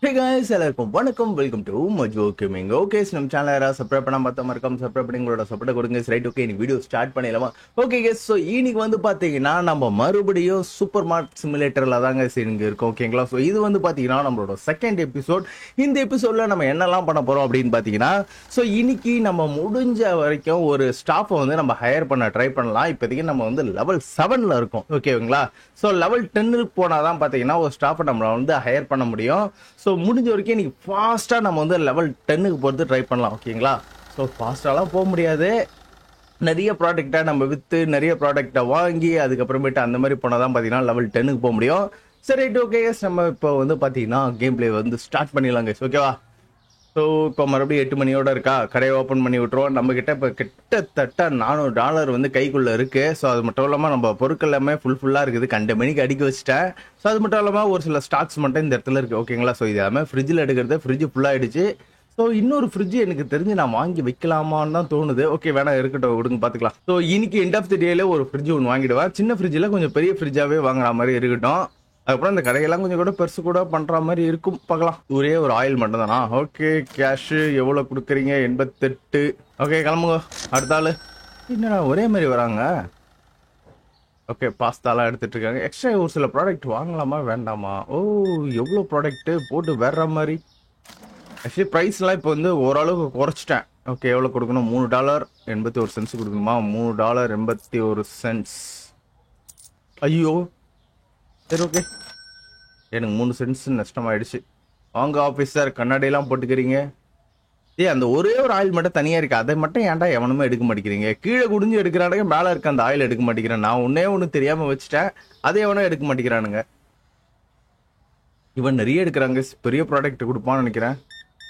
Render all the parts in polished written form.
Hey guys, எல்லாருக்கும் வணக்கம். Welcome to மஜ்வோ கேமிங். ஓகே, நம்ம சேனல் யாராவது சப்ஸ்கிரைப் பண்ணாம பார்த்தா மறக்காம சப்ஸ்கிரைப் பண்ணி உங்களோட சப்போர்ட் கொடுங்க. ரைட், ஓகே, இன்னைக்கு வீடியோ ஸ்டார்ட் பண்ணிடலாமா? ஓகே கேஸ், ஸோ இன்னைக்கு வந்து பார்த்தீங்கன்னா நம்ம மறுபடியும் சூப்பர் மார்க்கெட் சிமுலேட்டரில் தாங்க இங்கே இருக்கோம். ஓகேங்களா? ஸோ இது வந்து பார்த்தீங்கன்னா நம்மளோட செகண்ட் எபிசோட். இந்த எபிசோடில் நம்ம என்னெல்லாம் பண்ண போகிறோம் அப்படின்னு பார்த்தீங்கன்னா, ஸோ இன்னைக்கு நம்ம முடிஞ்ச வரைக்கும் ஒரு ஸ்டாஃபை வந்து நம்ம ஹையர் பண்ண ட்ரை பண்ணலாம். இப்போதைக்கு நம்ம வந்து லெவல் 7ல் இருக்கோம். ஓகேங்களா? ஸோ லெவல் 10க்கு போனால் தான் பார்த்தீங்கன்னா ஒரு ஸ்டாஃபை நம்மளை வந்து ஹையர் பண்ண முடியும். ஸோ முடிஞ்ச வரைக்கும் இன்னைக்கு ஃபாஸ்ட்டாக நம்ம வந்து லெவல் 10க்கு போகிறது ட்ரை பண்ணலாம். ஓகேங்களா? ஸோ ஃபாஸ்ட்டாலாம் போக முடியாது. நிறைய ப்ராடக்டை நம்ம விற்று நிறைய ப்ராடக்டை வாங்கி அதுக்கப்புறமேட்டு அந்த மாதிரி போனால் தான் பார்த்தீங்கன்னா லெவல் 10க்கு போக முடியும். சரி, ரைட், ஓகே, நம்ம இப்போ வந்து பார்த்தீங்கன்னா கேம் பிளே வந்து ஸ்டார்ட் பண்ணிடலாங்க. ஓகேவா? ஸோ இப்போ மறுபடியும் 8 மணியோட இருக்கா, கடையை ஓப்பன் பண்ணி விட்டுருவோம். நம்மக்கிட்ட இப்போ கிட்டத்தட்ட $400 வந்து கைக்குள்ளே இருக்குது. ஸோ அது மட்டும் இல்லாமல் நம்ம பொருட்கள் எல்லாமே ஃபுல்லாக இருக்குது. கண்ட மணிக்கு அடிக்க வச்சுட்டேன். ஸோ அது மட்டும் இல்லாமல் ஒரு சில ஸ்டாக்ஸ் மட்டும் இந்த இடத்துல இருக்குது. ஓகேங்களா? ஸோ இது எல்லாமே ஃப்ரிட்ஜில் எடுக்கிறது. ஃப்ரிட்ஜ் ஃபுல்லாகிடுச்சு. ஸோ இன்னொரு ஃப்ரிட்ஜ் எனக்கு தெரிஞ்சு நான் வாங்கி வைக்கலாமான்னு தான் தோணுது. ஓகே, வேணா இருக்கட்டும், விடுங்க, பார்த்துக்கலாம். ஸோ இன்னைக்கு எண்ட் ஆஃப் தி டேல ஒரு ஃப்ரிட்ஜ் ஒன்று வாங்கிடுவேன். சின்ன ஃப்ரிட்ஜில் கொஞ்சம் பெரிய ஃப்ரிட்ஜாகவே வாங்குற மாதிரி இருக்கட்டும். அதுக்கப்புறம் இந்த கடையெல்லாம் கொஞ்சம் கூட பெருசு கூட பண்ணுற மாதிரி இருக்கும். பார்க்கலாம். ஒரே ஒரு ஆயில் மட்டும் தானா? ஓகே, கேஷு எவ்வளோ கொடுக்குறீங்க? 88. ஓகே, கிளம்புங்க. அடுத்த ஆள் என்னடா ஒரே மாதிரி வராங்க? ஓகே, பாஸ்தாலாம் எடுத்துட்டு இருக்காங்க. எக்ஸ்ட்ரா ஒரு சில ப்ராடக்ட் வாங்கலாமா வேண்டாமா? ஓ, எவ்வளோ ப்ராடக்ட்டு போட்டு வேற மாதிரி. ஆக்சுவலி ப்ரைஸ்லாம் இப்போ வந்து ஓரளவுக்கு குறைச்சிட்டேன். ஓகே, எவ்வளோ கொடுக்கணும்? $3.81 கொடுக்கணுமா? $3.81. ஐயோ, சரி, ஓகே, எனக்கு 3 சென்ட்ஸ் நஷ்டமாயிடுச்சு. வாங்க ஆஃபீஸர், கண்ணாடியெல்லாம் போட்டுக்கிறீங்க. அந்த ஒரே ஒரு ஆயில் மட்டும் தனியாக இருக்குது. அதை மட்டும் ஏன்டா எவனுமே எடுக்க மாட்டேங்கிறீங்க? கீழே குடிஞ்சு எடுக்கிறானுங்க, மேலே இருக்க அந்த ஆயில் எடுக்க மாட்டேங்கிறேன். நான் ஒன்று தெரியாமல் வச்சுட்டேன், அதை எவனோ எடுக்க மாட்டேங்கிறானுங்க. இவன் நிறைய எடுக்கிறாங்க. பெரிய ப்ராடக்ட் கொடுப்பான்னு நினைக்கிறேன்.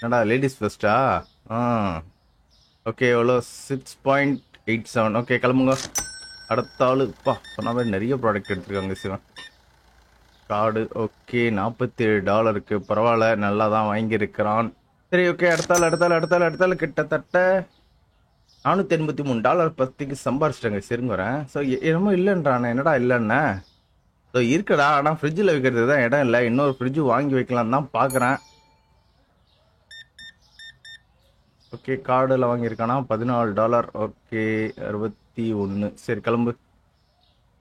என்னடா லேடிஸ் ஃபர்ஸ்டா? ஓகே, எவ்வளோ? 6.87. ஓகே, கிளம்புங்க. அடுத்த ஆளுப்பா சொன்ன மாதிரி நிறைய ப்ராடக்ட் எடுத்துருக்காங்க சிவன். Card okay, $47. பரவாயில்ல, நல்லா தான் வாங்கியிருக்கிறான். சரி, ஓகே, அடுத்தால கிட்டத்தட்ட $483 பத்திக்கு சம்பாரிச்சிட்டேங்க. சரிங்க வரேன். ஸோ என்னமோ இல்லைன்றானே, என்னடா இல்லைன்னா? ஸோ இருக்கடா, ஆனால் ஃப்ரிட்ஜில் வைக்கிறது தான் இடம் இல்லை. இன்னொரு ஃப்ரிட்ஜு வாங்கி வைக்கலாம் தான் பார்க்குறேன். ஓகே, கார்டில் வாங்கியிருக்கானா? $14. ஓகே, 61. சரி, கிளம்பு.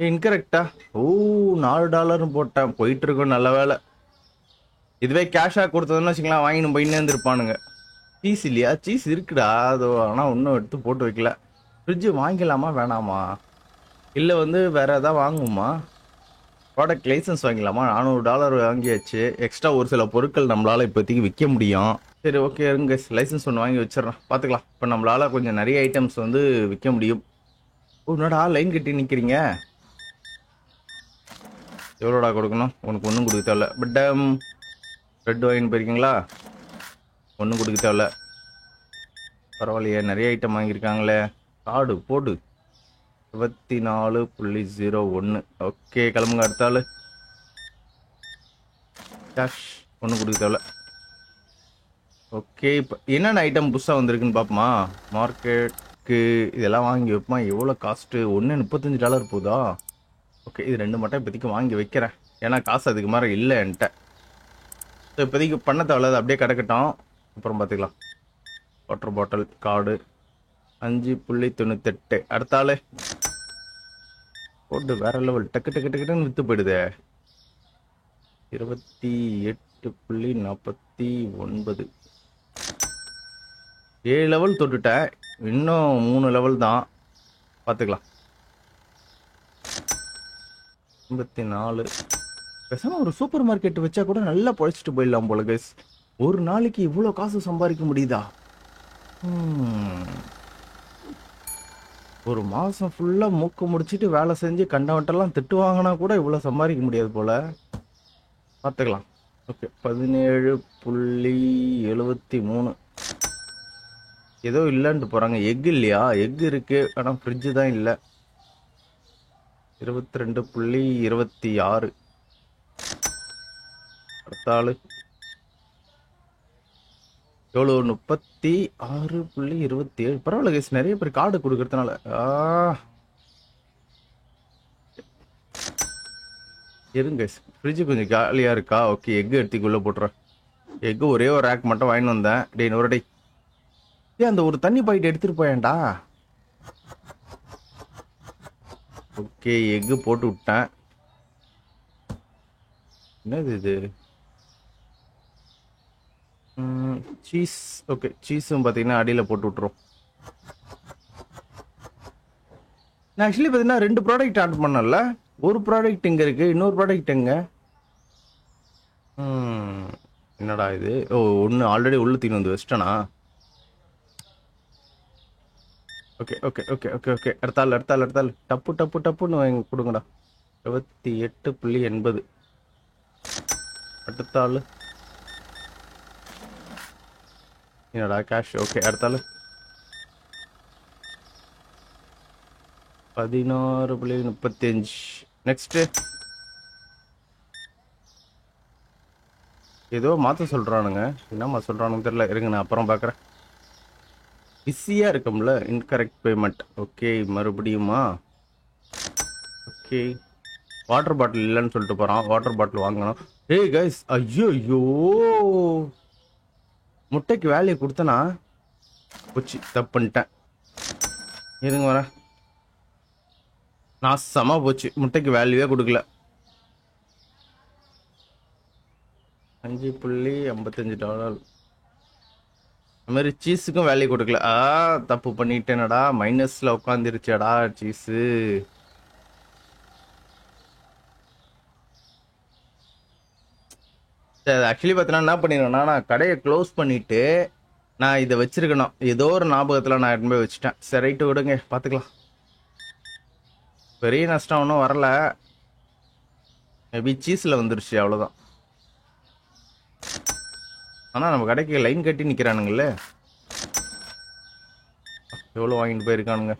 இன்கரெக்டா? ஓ, $4 போட்டேன். போயிட்டு இருக்கோம். நல்ல வேலை. இதுவே கேஷாக கொடுத்ததுன்னு வச்சுக்கலாம், வாங்கின்னு போயின்னு இருப்பானுங்க. சீஸ் இல்லையா? சீஸ் இருக்குடா, அது ஆனால் இன்னும் எடுத்து போட்டு வைக்கல. ஃப்ரிட்ஜு வாங்கிக்கலாமா வேணாமா? இல்லை வந்து வேற எதாவது வாங்குமா? ப்ராடக்ட் லைசன்ஸ் வாங்கிக்கலாமா? $400 வாங்கியாச்சு. எக்ஸ்ட்ரா ஒரு சில பொருட்கள் நம்மளால இப்போதைக்கு விற்க முடியும். சரி, ஓகே, இருங்க, லைசன்ஸ் ஒன்று வாங்கி வச்சிடறேன், பார்த்துக்கலாம். இப்போ நம்மளால கொஞ்சம் நிறைய ஐட்டம்ஸ் வந்து விற்க முடியும். என்னடா லைன் கட்டி நிற்கிறீங்க? எவ்வளோடா கொடுக்கணும்? உனக்கு ஒன்றும் கொடுக்க தேவையில்ல. பட் ரெட் வாங்கின்னு போயிருக்கீங்களா? ஒன்றும் கொடுக்க தேவையில்ல. பரவாயில்லையே, நிறைய ஐட்டம் வாங்கியிருக்காங்களே. கார்டு போடு. 24.01. ஓகே, கிளம்புங்க. அடுத்தாள் கேஷ். ஒன்றும் கொடுக்க தேவையில்ல. ஓகே, இப்போ என்னென்ன ஐட்டம் புதுசாக வந்திருக்குன்னு பார்ப்போமா? மார்க்கெட்டுக்கு இதெல்லாம் வாங்கி வைப்போமா? எவ்வளோ காஸ்ட்டு? $35 போதா? ஓகே, இது 2 மட்டும் இப்போதைக்கு வாங்கி வைக்கிறேன். ஏன்னா காசு அதுக்கு மாதிரி இல்லை என்கிட்ட. ஸோ இப்போதைக்கு பண்ண தேவையில்ல, அப்படியே கிடக்கட்டும், அப்புறம் பார்த்துக்கலாம். Water bottle card 5.98. அடுத்தாள் போட்டு வேற லெவல். டக்கு டக்கு டக்குன்னு விற்று போயிடுதே. 28.49. 7 லெவல் தொட்டுட்டேன். இன்னும் 3 லெவல் தான், பார்த்துக்கலாம். 54. பேசாமல் ஒரு சூப்பர் மார்க்கெட் வச்சா கூட நல்லா பொழைச்சிட்டு போயிடலாம் போல கைஸ். ஒரு நாளைக்கு இவ்வளோ காசு சம்பாதிக்க முடியுதா? ஒரு மாதம் ஃபுல்லாக மூக்கு முடிச்சுட்டு வேலை செஞ்சு கண்டவன்ட்டெல்லாம் திட்டு வாங்கினா கூட இவ்வளோ சம்பாதிக்க முடியாது போல். பார்த்துக்கலாம். ஓகே, 17.73. ஏதோ இல்லைன்ட்டு போகிறாங்க. எக் இல்லையா? எக் இருக்குது, ஆனால் ஃப்ரிட்ஜு தான் இல்லை. 22.26. அடுத்தாள் எவ்வளோ? 36.27. பரவாயில்ல கேஸ், நிறைய பேர் கார்டு கொடுக்கறதுனால. இருங்க, ஃப்ரிட்ஜு கொஞ்சம் காலியாக இருக்கா? ஓகே, எக்கு எடுத்துக்குள்ளே போட்டுறேன். எக்கு ஒரே ஒரு ரேக் மட்டும் வாங்கிட்டு வந்தேன். டேய் ஒரு டே ஏன் அந்த ஒரு தண்ணி பாக்கெட் எடுத்துட்டு போயேன்டா. ஓகே எக்கு போட்டு விட்டேன். என்னது இது? சீஸ். ஓகே சீஸும் பார்த்தீங்கன்னா அடியில் போட்டு விட்ருவோம். நான் ஆக்சுவலி பார்த்தீங்கன்னா 2 ப்ராடக்ட் ஆர்டர் பண்ணல. ஒரு ப்ராடக்ட் இங்கே இருக்குது, இன்னொரு ப்ராடக்ட் எங்கே? என்னடா இது? ஓ ஒன்று ஆல்ரெடி உள்ள தீனு வந்து வச்சிட்டேனா? Okay okay okay okay okay எடுத்தாள் டப்பு டப்பு டப்புன்னு வாங்கி கொடுங்கடா. 78.80 அடுத்தாள். என்னடா கேஷ்? ஓகே அடுத்தாள் 16.35. நெக்ஸ்ட்டு ஏதோ மாற்ற சொல்கிறானுங்க. என்னம்மா சொல்கிறானுங்க தெரியல, இருங்க நான் அப்புறம் பார்க்குறேன். பிஸியாக இருக்கும்ல, இன்கரெக்ட் பேமெண்ட். ஓகே மறுபடியுமா? ஓகே வாட்டர் பாட்டில் இல்லைன்னு சொல்லிட்டு போகிறான். வாட்டர் பாட்டில் வாங்கணும். ஏய் கைஸ், ஐயோ முட்டைக்கு வேலையை கொடுத்தனா போச்சு, தப்பு பண்ணிட்டேன். இருங்க வரேன். நாசமாக போச்சு, முட்டைக்கு வேல்யூவே கொடுக்கல. $5.55. அது மாதிரி சீஸுக்கும் வேல்யூ கொடுக்கல. தப்பு பண்ணிட்டேனடா, மைனஸில் உட்காந்துருச்சேடா சீஸு. ஆக்சுவலி பார்த்தீங்கன்னா என்ன பண்ணிடுவேன்னா, நான் கடையை க்ளோஸ் பண்ணிவிட்டு நான் இதை வச்சிருக்கணும். ஏதோ ஒரு ஞாபகத்தில் நான் எடுத்து போய் வச்சுட்டேன். சரி ரைட்டு விடுங்க, பார்த்துக்கலாம். பெரிய நஷ்டம் ஒன்றும் வரல, மேபி சீஸில் வந்துருச்சு அவ்வளோதான். ஆனால் நம்ம கடைக்கு லைன் கட்டி நிற்கிறானுங்களே. எவ்வளோ வாங்கிட்டு போயிருக்கானுங்க.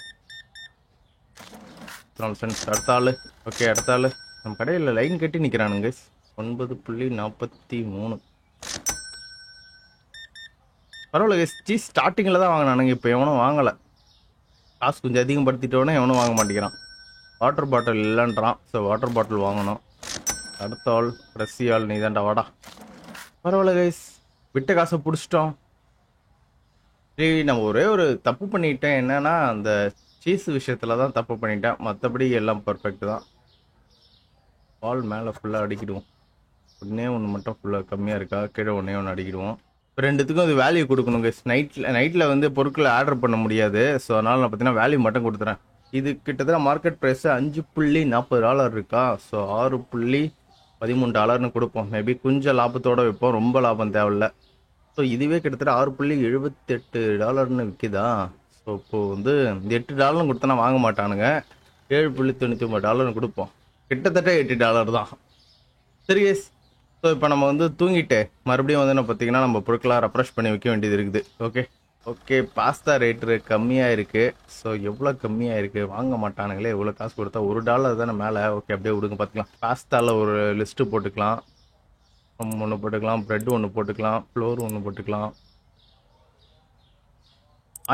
அடுத்தாள். ஓகே அடுத்தாள். நம்ம கடையில் லைன் கட்டி நிற்கிறானுங்க. 9.43. பரவாயில்ல சீஸ் ஸ்டார்டிங்கில் தான் வாங்கினானுங்க, இப்போ எவனும் வாங்கலை. காசு கொஞ்சம் அதிகப்படுத்திட்டோன்னே எவனும் வாங்க மாட்டேங்கிறான். வாட்டர் பாட்டில் இல்லைன்றான். ஸோ வாட்டர் பாட்டில் வாங்கணும். அடுத்த ஆள் கடைசி ஆள் நீ தான்டா, வாடா. பரவாயில்ல கைஸ், விட்ட காசை பிடிச்சிட்டோம். சரி நம்ம ஒரே ஒரு தப்பு பண்ணிட்டேன். என்னன்னா அந்த சீஸ் விஷயத்தில் தான் தப்பு பண்ணிட்டேன், மற்றபடி எல்லாம் பர்ஃபெக்ட் தான். பால் மேலே ஃபுல்லாக அடிக்கிடுவோம். ஒன்றே ஒன்று மட்டும் ஃபுல்லாக கம்மியாக இருக்கா, கீழே ஒன்றே ஒன்று அடிக்கிடுவோம். இப்போ ரெண்டுத்துக்கும் அது வேல்யூ கொடுக்கணுங்க. நைட்டில் வந்து பொருட்களை ஆர்டர் பண்ண முடியாது. ஸோ அதனால் நான் பார்த்தீங்கன்னா வேல்யூ மட்டும் கொடுத்துறேன். இது கிட்டத்தட்ட மார்க்கெட் ப்ரைஸ் $5.40 இருக்கா. ஸோ $6.13 கொடுப்போம். மேபி கொஞ்சம் லாபத்தோடு வைப்போம், ரொம்ப லாபம் தேவையில்ல. ஸோ இதுவே கிட்டத்தட்ட $6.78 விற்கிதா. ஸோ இப்போது வந்து $8 கொடுத்தனா வாங்க மாட்டானுங்க. $7.99 கொடுப்போம். கிட்டத்தட்ட $8 தான். சரி கேஸ், ஸோ இப்போ நம்ம வந்து தூங்கிட்டு மறுபடியும் வந்து என்ன பார்த்தீங்கன்னா நம்ம பொருட்களாக ரெஃப்ரெஷ் பண்ணி வைக்க வேண்டியது இருக்குது. ஓகே பாஸ்தா ரேட்டு கம்மியாக இருக்குது. ஸோ எவ்வளோ கம்மியாக இருக்குது, வாங்க மாட்டானுங்களே. எவ்வளோ காசு கொடுத்தா $1 தானே மேலே. ஓகே அப்படியே விடுங்க, பார்த்துக்கலாம். பாஸ்தாவில் ஒரு லிஸ்ட்டு போட்டுக்கலாம். ஒன்று போட்டுக்கலாம், ப்ரெட் ஒன்று போட்டுக்கலாம், ஃப்ளோர் ஒன்று போட்டுக்கலாம்.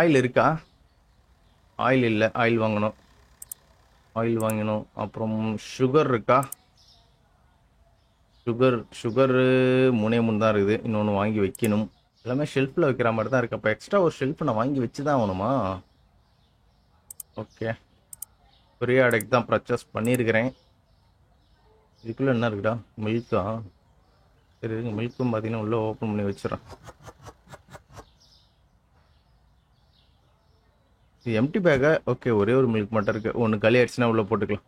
ஆயில் இருக்கா? ஆயில் இல்லை, ஆயில் வாங்கணும். அப்புறம் சுகர் இருக்கா? சுகரு 3 தான் இருக்குது. இன்னொன்று வாங்கி வைக்கணும். எல்லாமே ஷெல்ஃபில் வைக்கிற மாதிரி தான் இருக்குது. அப்போ எக்ஸ்ட்ரா ஒரு ஷெல்ஃப் நான் வாங்கி வச்சு தான் ஆகணுமா? ஓகே பெரிய அடைக்கு தான் பர்ச்சேஸ் பண்ணியிருக்கிறேன். இதுக்குள்ளே என்ன இருக்குடா? மில்கா? சரி மில்க்கும் பார்த்தீங்கன்னா உள்ளே ஓப்பன் பண்ணி வச்சிடறேன். இது எம்டி பேக்கா? ஓகே ஒரே ஒரு மில்க் மட்டும் இருக்குது. ஒன்று களி ஆயிடுச்சுன்னா உள்ளே போட்டுக்கலாம்.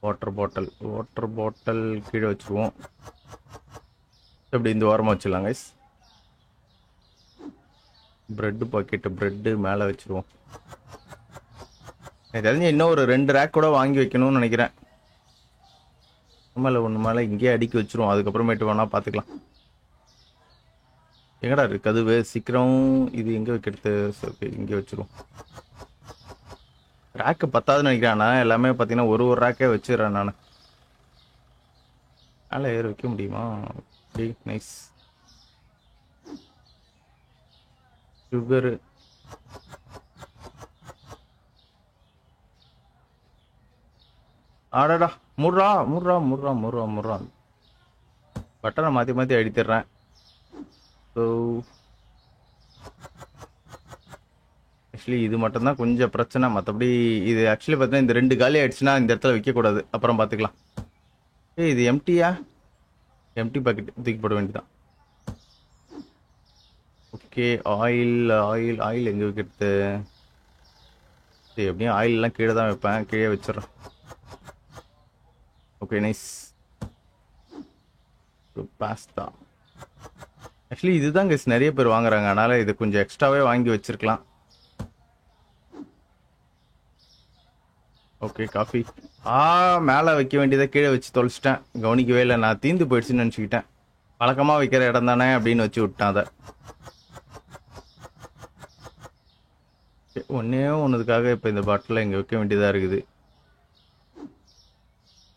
வாட்டர் பாட்டில் கீழே வச்சுருவோம். எப்படி இந்த வாரமாக வச்சிடலாம் கைஸ். ப்ரெட்டு மேலே வச்சுருவோம். எனக்கு தெரிஞ்சு இன்னும் ஒரு 2 ரேக் கூட வாங்கி வைக்கணும்னு நினைக்கிறேன். ஒன்று மேலே இங்கேயே அடுக்கி வச்சுருவோம். அதுக்கப்புறமேட்டு வேணால் பார்த்துக்கலாம். எங்கடா இருக்குது அதுவே சீக்கிரம்? இது எங்கே வைக்கிறது? ஓகே இங்கே வச்சுருவோம். ரேக்கு 10 நினைக்கிறேன். நான் எல்லாமே பார்த்தீங்கன்னா ஒரு ரேக்கே வச்சிடறேன் நான். மேலே ஏற வைக்க முடியுமா? நைஸ். சுகரு ஆடாடா முர்ரா. பட்டனை மாற்றி மாற்றி அடித்துடுறேன். ஸோ ஆக்சுவலி இது மட்டும்தான் கொஞ்சம் பிரச்சனை. மற்றபடி இது ஆக்சுவலி பார்த்தீங்கன்னா இந்த 2 காலி ஆயிடுச்சுன்னா இந்த இடத்துல வைக்கக்கூடாது, அப்புறம் பார்த்துக்கலாம். இது எம்டியா? எம்டி பாக்கெட் தூக்கி போட வேண்டியதான். ஓகே, ஆயில் ஆயில் ஆயில் எங்கே வைக்கிறது? சரி, எப்படியும் ஆயிலெலாம் கீழே தான் வைப்பேன், கீழே வச்சிடறேன். Okay, nice. பாஸ்தா ஆக்சுவலி இதுதான் கைஸ் நிறைய பேர் வாங்குறாங்க, அதனால் இது கொஞ்சம் எக்ஸ்ட்ராவே வாங்கி வச்சிருக்கலாம். Okay, coffee. மேலே வைக்க வேண்டியதை கீழே வச்சு தொலைச்சிட்டேன், கவனிக்கவே இல்லை. நான் தீந்து போயிடுச்சுன்னு நினச்சிக்கிட்டேன். வழக்கமாக வைக்கிற இடம் தானே அப்படின்னு வச்சு விட்டேன் அதை. ஒன்றே ஒன்றுக்காக இப்போ இந்த பாட்டில் இங்கே வைக்க வேண்டியதாக இருக்குது.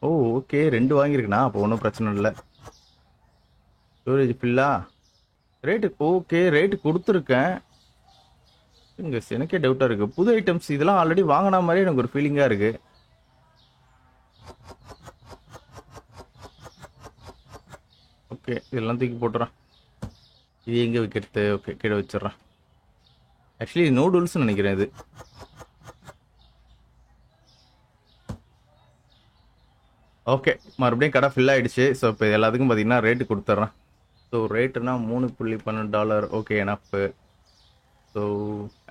ஓ ஓகே, 2 வாங்கியிருக்குண்ணா, அப்போ ஒன்றும் பிரச்சனை இல்லை. ஸ்டோரேஜ் ஃபில்லா? ரேட்டு ஓகே, ரேட்டு கொடுத்துருக்கேன். இங்கே எனக்கே டவுட்டாக இருக்குது. புது ஐட்டம்ஸ் இதெல்லாம் ஆல்ரெடி வாங்கின மாதிரி எனக்கு ஒரு ஃபீலிங்காக இருக்குது. ஓகே, இதெல்லாம் தூக்கி போட்டுறேன். இது எங்கே வைக்கிறது? ஓகே, கீழே வச்சிட்றேன். ஆக்சுவலி நூடுல்ஸ்னு நினைக்கிறேன் இது. ஓகே, மறுபடியும் கடை ஃபில் ஆகிடுச்சு. ஸோ இப்போ எல்லாத்துக்கும் பார்த்தீங்கன்னா ரேட்டு கொடுத்துட்றேன். ஸோ ரேட்டுனா $3.12. ஓகே, எனப்பு. ஸோ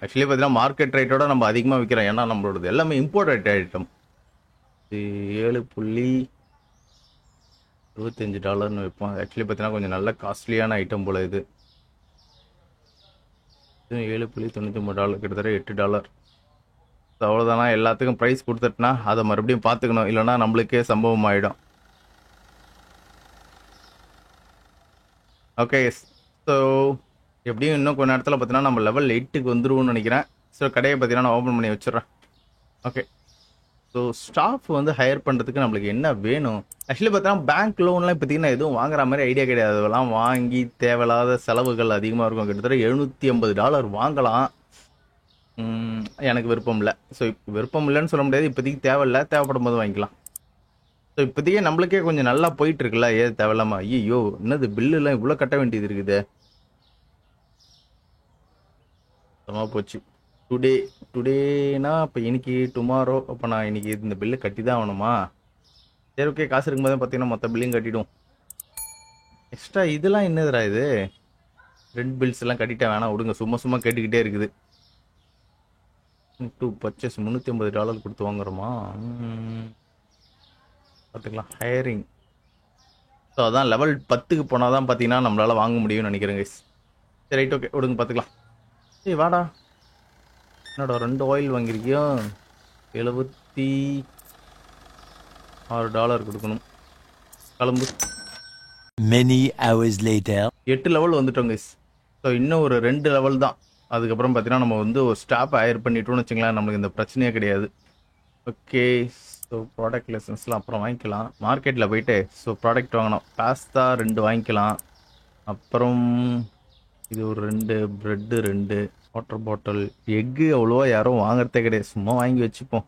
ஆக்சுவலி பார்த்தீங்கன்னா மார்க்கெட் ரேட்டோட நம்ம அதிகமாக விற்கிறோம், ஏன்னா நம்மளோடது எல்லாமே இம்போர்ட்டட் ஐட்டம். $7.25 வைப்போம். ஆக்சுவலி பார்த்தீங்கன்னா கொஞ்சம் நல்ல காஸ்ட்லியான ஐட்டம் போல் இது. $7.93, கிட்டத்தட்ட $8. அவ்வளோதானா? எல்லாத்துக்கும் ப்ரைஸ் கொடுத்துட்டுனா அதை மறுபடியும் பார்த்துக்கணும், இல்லைனா நம்மளுக்கே சம்பவம் ஆகிடும். ஓகே, ஸோ எப்படியும் இன்னும் கொஞ்ச நேரத்தில் பார்த்தீங்கன்னா நம்ம லெவல் 8க்கு வந்துடுவோம்னு நினைக்கிறேன். ஸோ கடையை பார்த்தீங்கன்னா நான் ஓப்பன் பண்ணி வச்சிடுறேன். ஓகே, ஸோ ஸ்டாஃப் வந்து ஹையர் பண்ணுறதுக்கு நம்மளுக்கு என்ன வேணும்? ஆக்சுவலி பார்த்தீங்கன்னா பேங்க் லோன்லாம் பார்த்தீங்கன்னா எதுவும் வாங்குற மாதிரி ஐடியா கிடையாது. அதெல்லாம் வாங்கி தேவையில்லாத செலவுகள் அதிகமாக இருக்கும். கிட்டத்தட்ட $750 வாங்கலாம். எனக்கு விருப்பம் இல்லை. ஸோ விருப்பம் இல்லைன்னு சொல்ல முடியாது, இப்போதைக்கு தேவையில்லை, தேவைப்படும் போது வாங்கிக்கலாம். ஸோ இப்போதைக்கே நம்மளுக்கே கொஞ்சம் நல்லா போயிட்டு இருக்குல்ல, ஏது தேவையில்லாமா? ஐயோ, என்னது பில்லுலாம் இவ்வளோ கட்ட வேண்டியது இருக்குது. சுத்தமாக போச்சு. டுடேனா இப்போ இன்னைக்கு டுமாரோ, அப்போ நான் இன்னைக்கு இந்த பில்லு கட்டி தான் ஆகணுமா? சரி ஓகே, காசு இருக்கும்போது பார்த்தீங்கன்னா மொத்த பில்லையும் கட்டிடும். எக்ஸ்ட்ரா இதெல்லாம் என்னதுடா இது? ரெண்ட் பில்ஸ் எல்லாம் கட்டிட்டேன், வேணாம் விடுங்க, சும்மா சும்மா கேட்டுக்கிட்டே இருக்குது. டூ பர்ச்சேஸ் $350 கொடுத்து வாங்குறோமா? பார்த்துக்கலாம். ஹையரிங். ஸோ அதான் லெவல் 10க்கு போனால் தான் பார்த்தீங்கன்னா நம்மளால் வாங்க முடியும்னு நினைக்கிறேன் கைஸ். சரி ரைட், ஓகே விடுங்க, பார்த்துக்கலாம். ஏய் வாடா, என்னடா 2 ஆயில் வாங்கியிருக்கியோ? $76 கொடுக்கணும். கிளம்பு. Many hours later. 8 லெவல் வந்துட்டோம் கைஸ். ஸோ இன்னும் ஒரு 2 லெவல் தான். அதுக்கப்புறம் பார்த்தீங்கன்னா நம்ம வந்து ஒரு ஸ்டாப் ஹையர் பண்ணிட்டோம்னு வச்சுங்களேன், நம்மளுக்கு இந்த பிரச்சனையே கிடையாது. ஓகே, ஸோ ப்ராடக்ட் லைசன்ஸ்லாம் அப்புறம் வாங்கிக்கலாம். மார்க்கெட்டில் போயிட்டு ஸோ ப்ராடக்ட் வாங்கணும். பாஸ்தா 2 வாங்கிக்கலாம். அப்புறம் இது ஒரு 2 ப்ரெட்டு 2 வாட்டர் பாட்டில். எக்கு அவ்வளோவா யாரும் வாங்குறதே கிடையாது, சும்மா வாங்கி வச்சுப்போம்.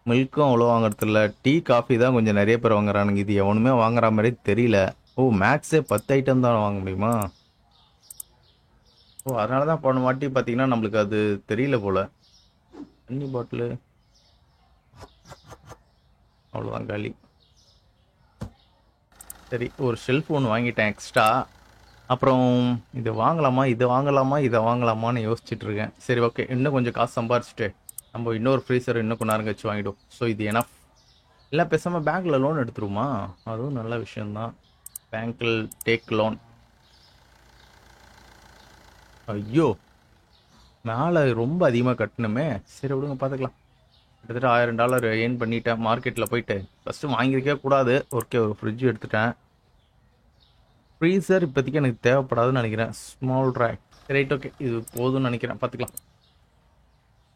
மில்க்கும் அவ்வளோ வாங்குறதில்ல. டீ காஃபி தான் கொஞ்சம் நிறைய பேர் வாங்குறானுங்க, இது எவனுமே வாங்குற மாதிரி தெரியல. ஓ மேக்ஸே 10 ஐட்டம் தான் வாங்க முடியுமா? ஓ அதனால தான் போன வாட்டி பார்த்தீங்கன்னா நம்மளுக்கு அது தெரியல போல். தண்ணி பாட்டிலு அவ்வளோதான் காலி. சரி, ஒரு ஷெல்ஃப் ஒன்று வாங்கிட்டேன் எக்ஸ்ட்ரா. அப்புறம் இது வாங்கலாமா, இதை வாங்கலாமா, இதை வாங்கலாமான்னு யோசிச்சுட்டு இருக்கேன். சரி ஓகே, இன்னும் கொஞ்சம் காசு சம்பாரிச்சிட்டு நம்ம இன்னொரு ஃப்ரீசர் இன்னும் கொஞ்ச நேரம் கழிச்சு வாங்கிடும். ஸோ இது எனஃப். இல்லை பேசாமல் பேங்க்கில் லோன் எடுத்துருமா? அதுவும் நல்ல விஷயந்தான். பேங்க்கில் டேக் லோன். ஐயோ, மேலே ரொம்ப அதிகமாக கட்டணுமே. சரி விடுங்க, பார்த்துக்கலாம். கிட்டத்தட்ட $1000 ஏர்ன் பண்ணிட்டேன். மார்க்கெட்டில் போயிட்டு ஃபஸ்ட்டு வாங்கியிருக்கே கூடாது. ஓகே, ஒரு ஃப்ரிட்ஜ் எடுத்துட்டேன். ஃப்ரீசர் இப்போதைக்கு எனக்கு தேவைப்படாதுன்னு நினைக்கிறேன். Small rack. ரைட் ஓகே, இது போதும்னு நினைக்கிறேன், பார்த்துக்கலாம்.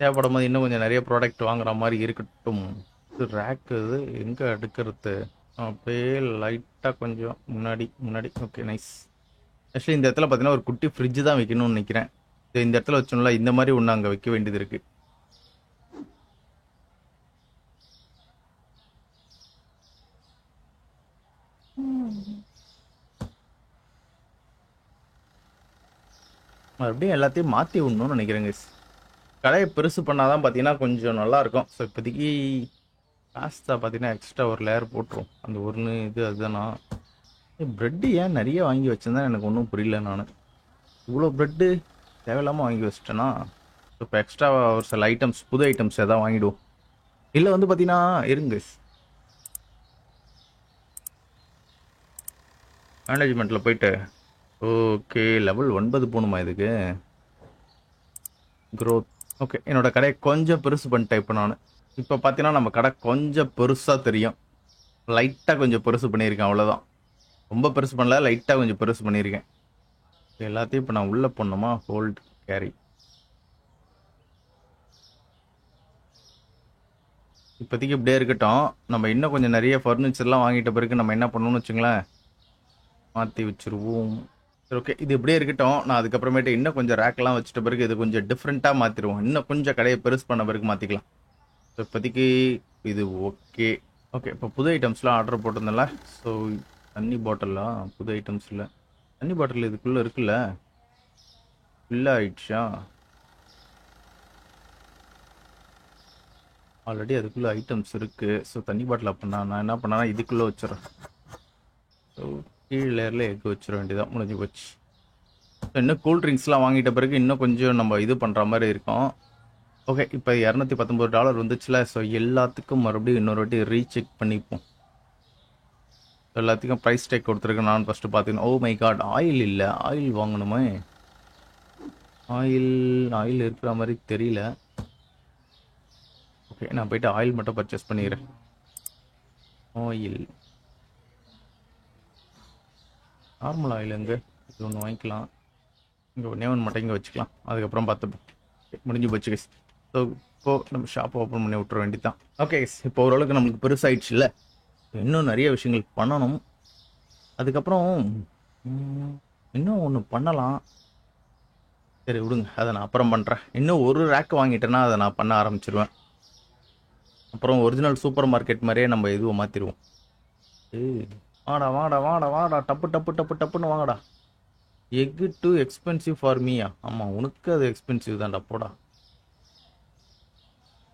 தேவைப்படும் போது இன்னும் கொஞ்சம் நிறைய ப்ராடக்ட் வாங்குற மாதிரி இருக்கட்டும். இது ரேக்கு, இது எங்கே எடுக்கிறது? அப்படியே லைட்டாக கொஞ்சம் முன்னாடி. Okay nice. ஆக்சுவலி இந்த இடத்துல பார்த்தீங்கன்னா ஒரு குட்டி ஃப்ரிட்ஜ் தான் வைக்கணும்னு நினைக்கிறேன். இந்த இடத்துல வச்சோம்ல, இந்த மாதிரி ஒன்று அங்கே வைக்க வேண்டியது இருக்குது. மறுபடியும் எல்லாத்தையும் மாற்றி விடணும்னு நினைக்கிறேங்க. கடையை பெருசு பண்ணாதான் பார்த்தீங்கன்னா கொஞ்சம் நல்லாயிருக்கும். ஸோ இப்போதைக்கு பாஸ்தா பார்த்தீங்கன்னா எக்ஸ்ட்ரா ஒரு லேயர் போட்டுரும். அந்த ஒன்று இது அதுதானா ப்ரெட்டு ஏன் நிறைய வாங்கி வச்சுருந்தேன் எனக்கு ஒன்றும் புரியல. நான் இவ்வளோ ப்ரெட்டு தேவையில்லாமல் வாங்கி வச்சிட்டேன்னா இப்போ எக்ஸ்ட்ரா ஒரு சில ஐட்டம்ஸ் புது ஐட்டம்ஸ் எதாவது வாங்கிடுவோம். இல்லை வந்து பார்த்தீங்கன்னா இருங்க மேனேஜ்மெண்ட்டில் போயிட்டு ஓகே லெவல் 9 போகணுமா இதுக்கு க்ரோத். ஓகே என்னோட கடையை கொஞ்சம் பெருசு பண்ணிட்டேன் இப்போ நான். இப்போ பார்த்தீங்கன்னா நம்ம கடை கொஞ்சம் பெருசாக தெரியும். லைட்டாக கொஞ்சம் பெருசு பண்ணியிருக்கேன் அவ்வளோதான். ரொம்ப பெருசு பண்ணல, லைட்டாக கொஞ்சம் பெருசு பண்ணியிருக்கேன். எல்லாத்தையும் இப்போ நான் உள்ளே போடணுமா ஹோல்ட் கேரி. இப்போதைக்கு இப்படியே இருக்கட்டும். நம்ம இன்னும் கொஞ்சம் நிறைய ஃபர்னிச்சர்லாம் வாங்கிட்ட பிறகு நம்ம என்ன பண்ணணும்னு வச்சுங்களேன் மாற்றி வச்சுருவோம். சரி ஓகே இது இப்படியே இருக்கட்டும். நான் அதுக்கப்புறமேட்டு இன்னும் கொஞ்சம் ரேக்லாம் வச்சுட்ட பிறகு இது கொஞ்சம் டிஃப்ரெண்ட்டாக மாற்றிடுவோம். இன்னும் கொஞ்சம் கடையை பெருசு பண்ண பிறகு மாற்றிக்கலாம். ஸோ இப்போதைக்கு இது ஓகே. ஓகே இப்போ புது ஐட்டம்ஸ்லாம் ஆர்டர் போட்டிருந்தேன்ல. ஸோ தண்ணி பாட்டிலாம் புது ஐட்டம்ஸ் இல்லை. தண்ணி பாட்டில் இதுக்குள்ளே இருக்குல்ல ஃபுல்லாக ஆயிடுச்சா ஆல்ரெடி அதுக்குள்ளே ஐட்டம்ஸ் இருக்குது. ஸோ தண்ணி பாட்டில் அப்படின்னா நான் என்ன பண்ணேன்னா இதுக்குள்ளே வச்சிடறேன். ஸோ கீழ் லேயரில் எக் வச்சிட வேண்டியதான், முடிஞ்சு போச்சு. ஸோ இன்னும் கூல்ட்ரிங்க்ஸ்லாம் வாங்கிட்ட பிறகு இன்னும் கொஞ்சம் நம்ம இது பண்ணுற மாதிரி இருக்கும். ஓகே இப்போ $219 வந்துச்சுல. ஸோ எல்லாத்துக்கும் மறுபடியும் இன்னொரு வாட்டி ரீசெக் பண்ணிப்போம். எல்லாத்துக்கும் ப்ரைஸ் டேக் கொடுத்துருக்கேன் நான் ஃபஸ்ட்டு பார்த்தீங்கன்னா. ஓ மை காட் ஆயில் இல்லை, ஆயில் வாங்கணுமே. ஆயில் இருக்கிற மாதிரி தெரியல. ஓகே நான் போயிட்டு ஆயில் மட்டும் பர்ச்சேஸ் பண்ணிடுறேன். ஆயில் நார்மல் ஆயில் எங்கே இது ஒன்று வாங்கிக்கலாம். இங்கே ஒன்றே ஒன்று மட்டும் இங்கே வச்சுக்கலாம். அதுக்கப்புறம் பார்த்துப்போம். முடிஞ்சு போச்சு கைஸ். ஸோ இப்போது நம்ம ஷாப்பை ஓப்பன் பண்ணி விட்டுற வேண்டியதான். ஓகே கைஸ் இப்போ ஓரளவுக்கு நம்மளுக்கு பெருசாகிடுச்சு இல்லை. இன்னும் நிறைய விஷயங்கள் பண்ணணும். அதுக்கப்புறம் இன்னும் ஒன்று பண்ணலாம். சரி விடுங்க அதை நான் அப்புறம் பண்ணுறேன். இன்னும் ஒரு ரேக் வாங்கிட்டேன்னா அதை நான் பண்ண ஆரம்பிச்சிருவேன். அப்புறம் ஒரிஜினல் சூப்பர் மார்க்கெட் மாதிரியே நம்ம இதுவை மாற்றிடுவோம். வாடா வாடா வாடா வாடா டப்பு டப்பு டப்பு டப்புன்னு வாங்கடா. எக்கு டூ எக்ஸ்பென்சிவ் ஃபார் மீயா? ஆமாம் உனக்கு அது எக்ஸ்பென்சிவ் தான்டா போடா.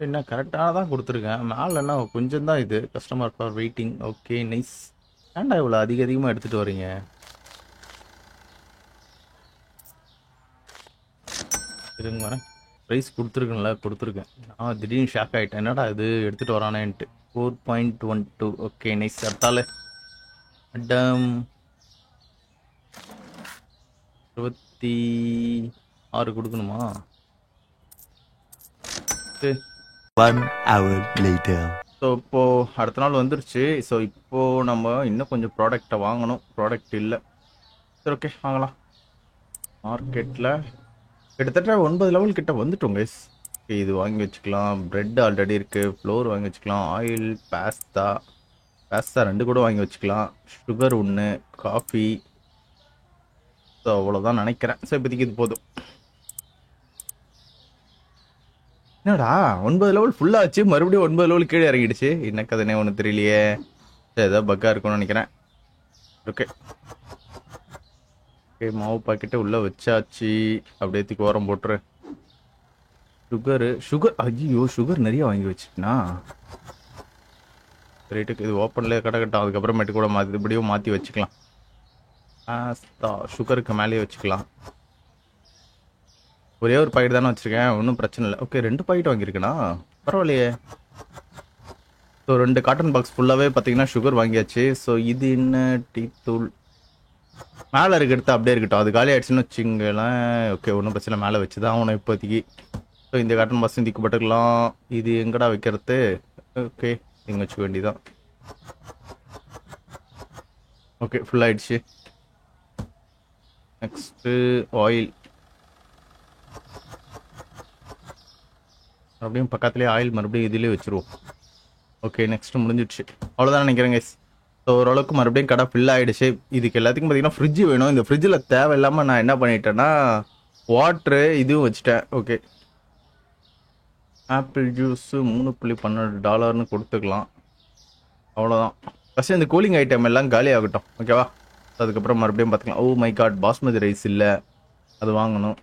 என்ன கரெக்டாக தான் கொடுத்துருக்கேன். மேலேன்னா கொஞ்சம் தான் இது customer for waiting. Okay nice. ஏன்டா இவ்வளோ அதிகமாக எடுத்துகிட்டு வரீங்க? இருங்க வரேன். ப்ரைஸ் கொடுத்துருக்கேன். நான் திடீர்னு ஷாக் ஆகிட்டேன். என்னடா இது எடுத்துகிட்டு வரானேன்ட்டு. 4.12. Okay nice. அடுத்தால அடம் 26 கொடுக்கணுமா? 1 hour later. ஸோ இப்போது அடுத்த நாள் வந்துருச்சு. ஸோ இப்போது நம்ம இன்னும் கொஞ்சம் ப்ராடக்டை வாங்கணும். ப்ராடக்ட் இல்லை. சரி ஓகே வாங்கலாம். மார்க்கெட்டில் கிட்டத்தட்ட 9 லெவல் கிட்ட வந்துட்டோம் கைஸ். இது வாங்கி வச்சுக்கலாம். ப்ரெட் ஆல்ரெடி இருக்குது. ஃப்ளோர் வாங்கி வச்சுக்கலாம். ஆயில் பாஸ்தா 2 கூட வாங்கி வச்சுக்கலாம். Sugar 1 coffee. ஸோ அவ்வளோதான் நினைக்கிறேன். ஸோ இப்போதைக்கு இது போதும். என்னடா 9 லெவல் ஃபுல்லாச்சு, மறுபடியும் 9 லெவல் கீழே இறங்கிடுச்சு. என்ன கதைனே ஒன்றும் தெரியலையே. ஏதோ பக்கா இருக்கும்னு நினைக்கிறேன். ஓகே ஓகே மாவு பாக்கெட்டு உள்ளே வச்சாச்சு. அப்படியே தூக்கி ஓரம் போட்டுரு. சுகர் ஐயோ சுகர் நிறைய வாங்கி வச்சுட்டுனா ரேட்டுக்கு இது ஓப்பன்லேயே கிடக்கட்டும். அதுக்கப்புறமேட்டு கூட மறுபடியும் மாற்றி வச்சுக்கலாம். சுகருக்கு மேலேயே வச்சுக்கலாம். ஒரே ஒரு பாக்கெட் தானே வச்சுருக்கேன், ஒன்றும் பிரச்சனை இல்லை. ஓகே 2 பாக்கெட் வாங்கியிருக்கேண்ணா, பரவாயில்லையே. ஸோ 2 காட்டன் பாக்ஸ் ஃபுல்லாகவே பார்த்தீங்கன்னா சுகர் வாங்கியாச்சு. ஸோ இது என்ன டீ தூள் மேலே இருக்கிறது அப்படியே இருக்கட்டும். அது காலி ஆகிடுச்சுன்னு வச்சுங்களேன். ஓகே ஒன்றும் பிரச்சனை, மேலே வச்சு தான் ஆகணும் இப்போதைக்கு. ஸோ இந்த காட்டன் பாக்ஸ் திக்கு போட்டுக்கலாம். இது எங்கடா வைக்கிறது? ஓகே இங்கே வச்சுக்க வேண்டியதான். ஓகே ஃபுல் ஆகிடுச்சு. Next oil. மறுபடியும் பக்கத்துலேயே ஆயில் மறுபடியும் இதிலே வச்சுருவோம். ஓகே நெக்ஸ்ட்டு முடிஞ்சிடுச்சு. அவ்வளோதான் நினைக்கிறேன் கைஸ். ஸோ ஓரளவுக்கு மறுபடியும் கடை ஃபில் ஆகிடுச்சு. இதுக்கு எல்லாத்துக்கும் பார்த்தீங்கன்னா ஃப்ரிட்ஜ் வேணும். இந்த ஃப்ரிட்ஜில் தேவையில்லாமல் நான் என்ன பண்ணிட்டேன்னா வாட்ரு இதுவும் வச்சுட்டேன். ஓகே ஆப்பிள் ஜூஸு $3.12 கொடுத்துக்கலாம். அவ்வளோதான். ஃபஸ்ட்டு இந்த கூலிங் ஐட்டம் எல்லாம் காலி ஆகட்டும். ஓகேவா? அதுக்கப்புறம் மறுபடியும் பார்த்துக்கலாம். Oh my god basmati rice இல்லை, அது வாங்கணும்.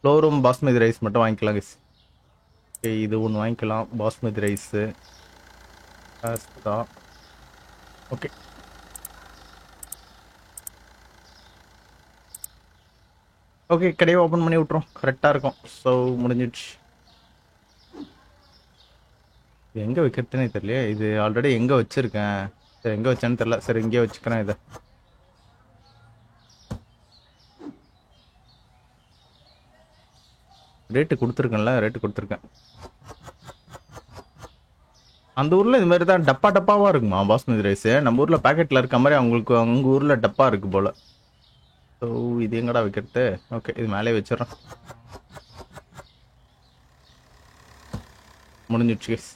ஃப்ளோரும் பாஸ்மதி ரைஸ் மட்டும் வாங்கிக்கலாம் கைஸ். ஓகே, இது ஒன்று வாங்கிக்கலாம். Basmati rice, pasta. Okay, okay, கடையை ஓப்பன் பண்ணி விட்ருவோம். கரெக்டாக இருக்கும். ஸோ முடிஞ்சிடுச்சு. இது எங்கே வைக்கிறதுனே தெரியல. இது ஆல்ரெடி எங்கே வச்சுருக்கேன். சரி, எங்கே வச்சேன்னு தெரில. சரி, இங்கேயே வச்சுக்கிறேன் இதை. ரேட்டு கொடுத்துருக்கேன். அந்த ஊரில் இது மாதிரி தான் டப்பா டப்பாவாக இருக்குமா பாஸ்மதி ரைஸு. நம்ம ஊரில் பேக்கெட்டில் இருக்க மாதிரி அவங்களுக்கு அவங்க ஊரில் டப்பா இருக்கு போல். ஸோ இது எங்கடா வைக்கிறது? ஓகே, இது மேலே வச்சிடறேன். முடிஞ்சிடுச்சு கைஸ்.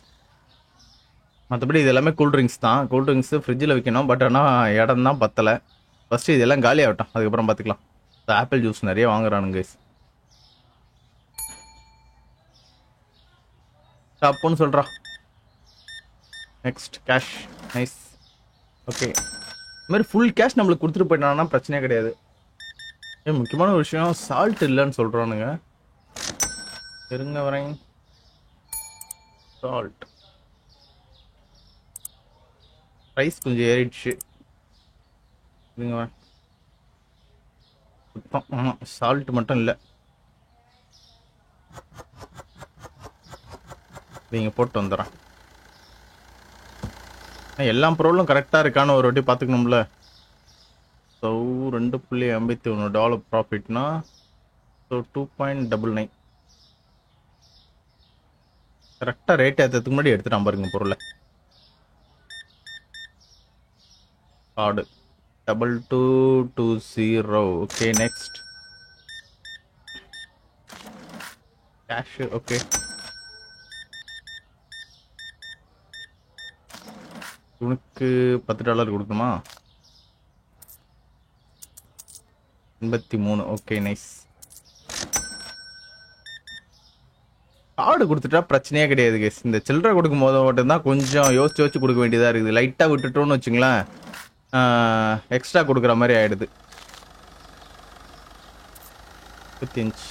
மற்றபடி இது எல்லாமே கூல்ட்ரிங்க்ஸ் தான். கூல்ட்ரிங்க்ஸு ஃப்ரிட்ஜில் வைக்கணும். பட் ஆனால் இடம் தான் பத்தலை. ஃபஸ்ட்டு இதெல்லாம் காலி ஆகட்டும், அதுக்கப்புறம் பார்த்துக்கலாம். ஆப்பிள் ஜூஸ் நிறைய வாங்குறானுங்க கைஸ். அப்போன்னு சொல்கிறா. Next cash. நைஸ். ஓகே, இது மாதிரி ஃபுல் கேஷ் நம்மளுக்கு கொடுத்துட்டு போயிட்டானா பிரச்சனையே கிடையாது. முக்கியமான ஒரு விஷயம், சால்ட் இல்லைன்னு சொல்கிறானுங்க. இருங்க வரேன். சால்ட் ப்ரைஸ் கொஞ்சம் ஏறிடுச்சு. இருங்க வரேன். ஆமாம், சால்ட் மட்டும் இல்லை. நீங்கள் போட்டு வந்துடுறேன். எல்லா பொருளும் கரெக்டாக இருக்கான்னு ஒரு வாட்டி பார்த்துக்கணும்ல. So $2.51 ப்ராஃபிட்னா so 2.99. கரெக்டாக ரேட் ஏற்றதுக்கு முன்னாடி எடுத்துட்டான் பாருங்க பொருளை. Card 2220. Okay, next cash. Okay, உனக்கு $10 கொடுக்கணுமா? 83. Okay, nice. கார்டு கொடுத்துட்டா பிரச்சனையே கிடையாது கேஸ். இந்த சில்லறை கொடுக்கும் போது மட்டும்தான் கொஞ்சம் யோசிச்சு கொடுக்க வேண்டியதாக இருக்குது. லைட்டாக விட்டுட்டோன்னு வச்சுங்களேன், எக்ஸ்ட்ரா கொடுக்குற மாதிரி ஆகிடுது. 25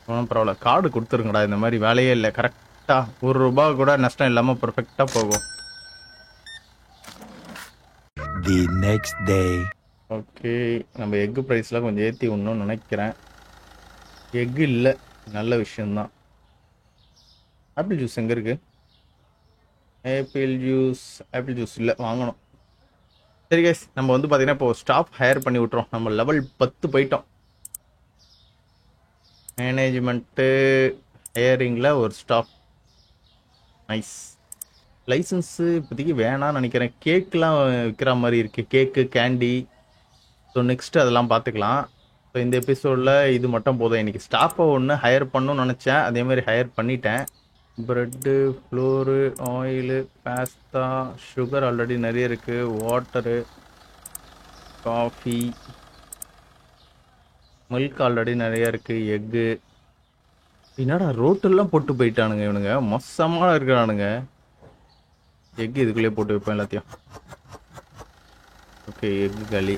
ஒன்றும் பரவாயில்ல. கார்டு கொடுத்துருங்கடா. இந்த மாதிரி வேலையே இல்லை. கரெக்டாக $1 கூட நஷ்டம் இல்லாமல் பர்ஃபெக்டாக போகும். The next day. ஓகே, நம்ம எக்கு ப்ரைஸ்லாம் கொஞ்சம் ஏற்றி விடணும்னு நினைக்கிறேன். எக்கு இல்லை, நல்ல விஷயந்தான். ஆப்பிள் ஜூஸ் எங்கே இருக்குது? ஆப்பிள் ஜூஸ் இல்லை, வாங்கணும். சரி கைஸ், நம்ம வந்து பார்த்தீங்கன்னா இப்போ ஸ்டாஃப் ஹையர் பண்ணி விட்றோம். நம்ம லெவல் 10 போயிட்டோம். மேனேஜ்மெண்ட்டு ஹையரிங்கில் ஒரு ஸ்டாஃப். நைஸ். லைசன்ஸு இப்போதைக்கு வேணான்னு நினைக்கிறேன். கேக்கெலாம் விற்கிற மாதிரி இருக்குது. கேக்கு, கேண்டி. ஸோ நெக்ஸ்ட்டு அதெல்லாம் பார்த்துக்கலாம். ஸோ இந்த எபிசோடில் இது மட்டும் போதும். இன்றைக்கி ஸ்டாஃபை ஒன்று ஹையர் பண்ணணும்னு நினச்சேன், அதேமாதிரி ஹையர் பண்ணிட்டேன். Bread, floor, oil, pasta, sugar already நிறைய இருக்குது. வாட்டரு, காஃபி, மில்க் ஆல்ரெடி நிறையா இருக்குது. எக்கு. என்னடா ரோட்டெல்லாம் போட்டு போயிட்டானுங்க இவனுங்க, மோசமாக இருக்கிறானுங்க. எக்கு இதுக்குள்ளே போட்டு வைப்பேன் எல்லாத்தையும். ஓகே, எக்கு களி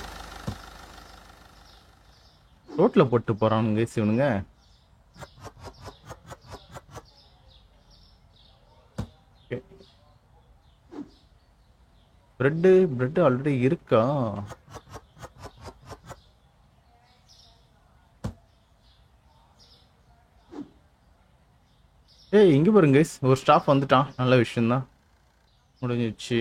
ரோட்டில் போட்டு போகிறானுங்க இவனுங்க. ஓகே, ப்ரெட்டு ஆல்ரெடி இருக்கா? ஏய், இங்கே பாருங்க, ஒரு ஸ்டாஃப் வந்துட்டான். நல்ல விஷயந்தான். முடிஞ்சிச்சு.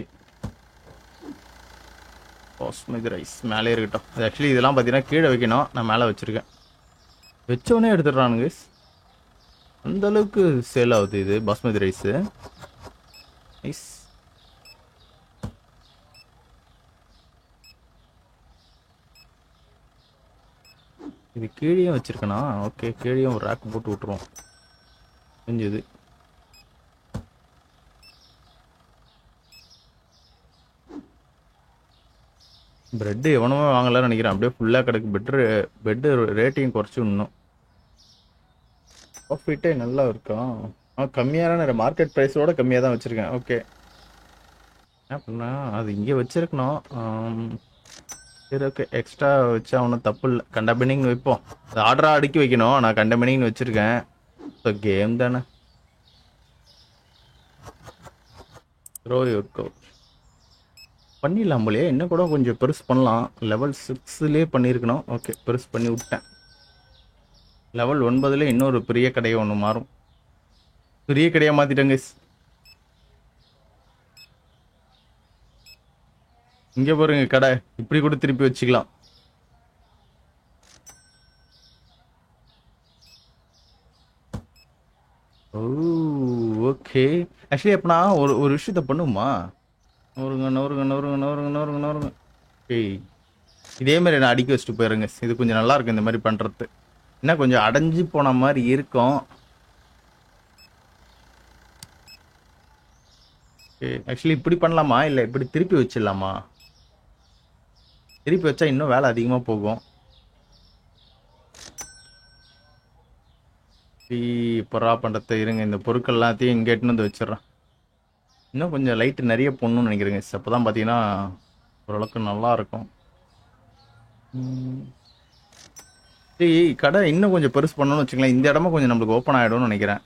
பாஸ்மதி ரைஸ் மேலே இருக்கட்டும். அது ஆக்சுவலி இதெல்லாம் பார்த்தீங்கன்னா கீழே வைக்கணும். நான் மேலே வச்சுருக்கேன். வச்சோடனே எடுத்துடுறானுங்க. அந்த அளவுக்கு சேல் ஆகுது இது பாஸ்மதி ரைஸு. நைஸ். இது கீழேயும் வச்சுருக்கேனா? ஓகே, கீழேயும் ஒரு ரேக் போட்டு விட்ருவோம். செஞ்சது. பிரெட்டு எவனுமே வாங்கலாம்னு நினைக்கிறேன். அப்படியே ஃபுல்லாக கிடக்கு. பெட்டு ரேட்டையும் குறைச்சி விடணும். ப்ராஃபிட்டே நல்லா இருக்கும். கம்மியான மார்க்கெட் ப்ரைஸோட கம்மியாக தான் வச்சுருக்கேன். ஓகே, என்ன பண்ணா அது இங்கே வச்சுருக்கணும். சரி ஓகே, எக்ஸ்ட்ரா வச்சா ஒன்றும் தப்பு இல்லை. கண்டபெனிங் வைப்போம். அது ஆர்டராக அடுக்கி வைக்கணும், நான் கண்டபெனிங் வச்சுருக்கேன். ஸோ கேம் தானே. த்ரோ யுவர் கவுச் பண்ணிடலாம் போலயே. இன்னும் கூட கொஞ்சம் பெருசு பண்ணலாம். லெவல் 6லேயே பண்ணியிருக்கணும். ஓகே, பெருசு பண்ணி விட்டேன். லெவல் 9ல் இன்னொரு பெரிய கடையை ஒன்று மாறும். பெரிய கடையாக மாற்றிட்டேங்க. இங்கே பாருங்க கடை, இப்படி கூட திருப்பி வச்சுக்கலாம். ஓ ஓகே. ஆக்சுவலி அப்போ நான் ஒரு விஷயத்த பண்ணுமா, நோருங்க நோருங்க நோருங்க நோருங்க நோருங்க நோருங்க. ஏய், இதே மாதிரி நான் அடிக்க வச்சுட்டு போயிருங்க. இது கொஞ்சம் நல்லா இருக்கும் இந்த மாதிரி பண்ணுறது. என்ன கொஞ்சம் அடைஞ்சு போன மாதிரி இருக்கும். ஆக்சுவலி இப்படி பண்ணலாமா, இல்லை இப்படி திருப்பி வச்சிடலாமா? திருப்பி வச்சா இன்னும் வேலை அதிகமாக போகும். பொறா பண்ணுறது இருங்க. இந்த பொருட்கள் எல்லாத்தையும் இங்கே எட்டுன்னு வந்து வச்சிடறேன். இன்னும் கொஞ்சம் லைட்டு நிறைய போடணும்னு நினைக்கிறேங்க. அப்போ தான் பார்த்தீங்கன்னா ஓரளவுக்கு நல்லா இருக்கும். சரி, கடை இன்னும் கொஞ்சம் பெருசு பண்ணணும்னு வச்சுக்கலாம். இந்த இடமா கொஞ்சம் நம்மளுக்கு ஓப்பன் ஆகிடும்னு நினைக்கிறேன்.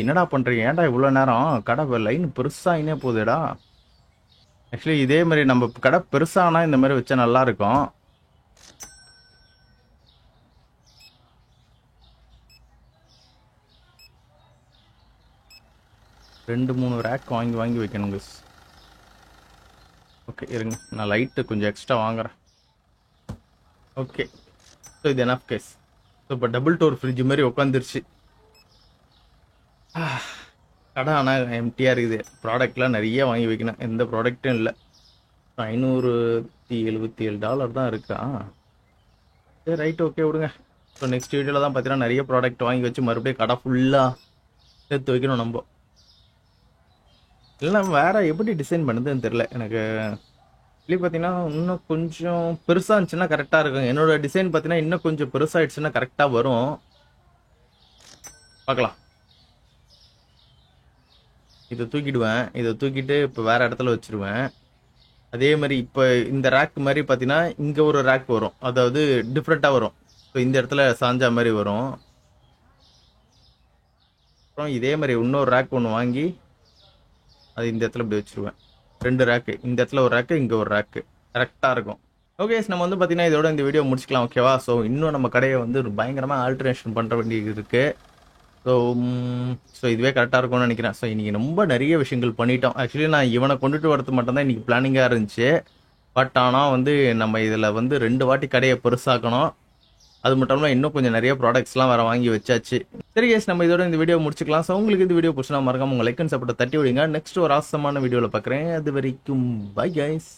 என்னடா பண்ணுறீங்க, ஏன்டா இவ்வளோ நேரம்? கடை லைன் பெருசாகினே போகுதுடா. ஆக்சுவலி இதே மாதிரி நம்ம கடை பெருசானா இந்த மாதிரி வச்சா நல்லா இருக்கும். ரெண்டு மூணு ரேக் வாங்கி வைக்கணுங்க. ஓகே இருங்க, நான் லைட்டு கொஞ்சம் எக்ஸ்ட்ரா வாங்குறேன். ஓகே, ஸோ இது எனஃப் கேஸ். ஸோ இப்போ டபுள் டோர் ஃப்ரிட்ஜ் மாதிரி உட்காந்துருச்சு கடை. ஆனால் எம்டியாக இருக்குது. ப்ராடக்ட்லாம் நிறைய வாங்கி வைக்கணும். எந்த ப்ராடக்ட்டும் இல்லை. $577 தான் இருக்கா. சரி ரைட், ஓகே விடுங்க. ஸோ நெக்ஸ்ட் வீடியோவில் தான் பார்த்தீங்கன்னா நிறைய ப்ராடக்ட் வாங்கி வச்சு மறுபடியும் கடை ஃபுல்லாக சேர்த்து வைக்கணும் நம்ம. இல்லை வேறு எப்படி டிசைன் பண்ணுதுன்னு தெரில எனக்கு. இல்லை பார்த்தீங்கன்னா இன்னும் கொஞ்சம் பெருசாக இருந்துச்சுன்னா கரெக்டாக இருக்கும். என்னோட டிசைன் பார்த்தீங்கன்னா இன்னும் கொஞ்சம் பெருசாகிடுச்சுன்னா கரெக்டாக வரும். பார்க்கலாம். இதை தூக்கிடுவேன். இதை தூக்கிட்டு இப்போ வேறு இடத்துல வச்சுருவேன். அதே மாதிரி இப்போ இந்த ரேக் மாதிரி பார்த்தீங்கன்னா இங்கே ஒரு ரேக் வரும், அதாவது டிஃப்ரெண்ட்டாக வரும். ஸோ இந்த இடத்துல சாஞ்சா மாதிரி வரும். அப்புறம் இதே மாதிரி இன்னொரு ரேக் ஒன்று வாங்கி அது இந்த இடத்துல இப்படி வச்சுருவேன். 2 ரேக்கு, இந்த இடத்துல ஒரு ரேக்கு, இங்கே ஒரு ரேக்கு, கரெக்டாக இருக்கும். ஓகே, நம்ம வந்து பார்த்தீங்கன்னா இதோட இந்த வீடியோ முடிச்சுக்கலாம். ஓகேவா? ஸோ இன்னும் நம்ம கடையை வந்து ஒரு பயங்கரமாக ஆல்ட்ரேஷன் பண்ணுற வேண்டியது இருக்குது. ஸோ இதுவே கரெக்டாக இருக்கும்னு நினைக்கிறேன். ஸோ இன்றைக்கி ரொம்ப நிறைய விஷயங்கள் பண்ணிட்டோம். ஆக்சுவலி நான் இவனை கொண்டுட்டு வரது மட்டும்தான் இன்றைக்கி பிளானிங்காக இருந்துச்சு. பட் ஆனால் வந்து நம்ம இதில் வந்து 2 வாட்டி கடையை பெருசாக்கணும். அது மட்டும் இல்லாமல் இன்னும் கொஞ்சம் நிறைய ப்ராடக்ட்ஸ்லாம் வேறு வாங்கி வச்சாச்சு. சரி கேஸ், நம்ம இதோட இந்த வீடியோ முடிச்சுக்கலாம். ஸோ உங்களுக்கு இந்த வீடியோ பிடிச்சினா மறக்காம உங்கள் லைக் அண்ட் சப்போர்ட்டை தட்டி விடுங்க. நெக்ஸ்ட் ஒரு ஆசமான வீடியோவில் பார்க்குறேன். அது வரைக்கும் பை கைஸ்.